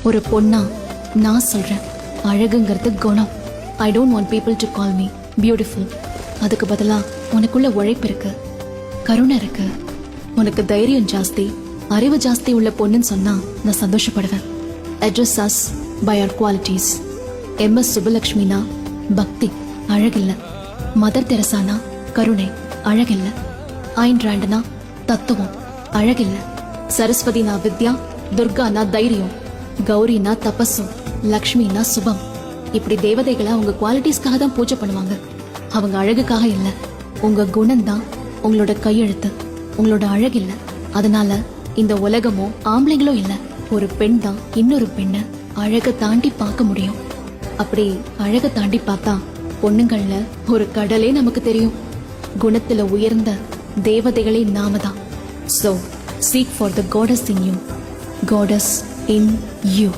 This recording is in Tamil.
ஒரு பொண்ணா நான் சொல்றேன், அழகுங்கிறது குணம். I don't want people to call me beautiful. அதுக்கு பதிலா உனக்குள்ள உழைப்பு இருக்கு, கருணை இருக்கு, உனக்கு தைரியம் ஜாஸ்தி, அறிவு ஜாஸ்தி உள்ள பொண்ணுன்னு சொன்னா நான் சந்தோஷப்படுவேன். Address us by our qualities. MS சுப்புலக்ஷ்மினா பக்தி, அழகில்ல. மதர் தெரசானா கருணை, அழகில்ல. ஐன் ராண்டனா தத்துவம், அழகில்ல. சரஸ்வதினா வித்யா, துர்கானா தைரியம், கௌரினா தபஸும், லக்ஷ்மினா சுபம். இப்படி தேவதைகளை அவங்க குவாலிட்டிஸ்க்காக தான் பூஜை பண்ணுவாங்க, அவங்க அழகுக்காக இல்ல. உங்க குணம் தான் உங்களோட கையெழுத்து, உங்களோட அழகு இல்ல. அதனால இந்த உலகமோ ஆம்பளைங்களோ இல்ல, ஒரு பெண் தான் இன்னொரு பெண்ணை அழக தாண்டி பார்க்க முடியும். அப்படி அழக தாண்டி பார்த்தா பொண்ணுங்கள்ல ஒரு கடலே நமக்கு தெரியும். குணத்துல உயர்ந்த தேவதைகளே நாம தான். So seek for the goddess in you, goddess in you.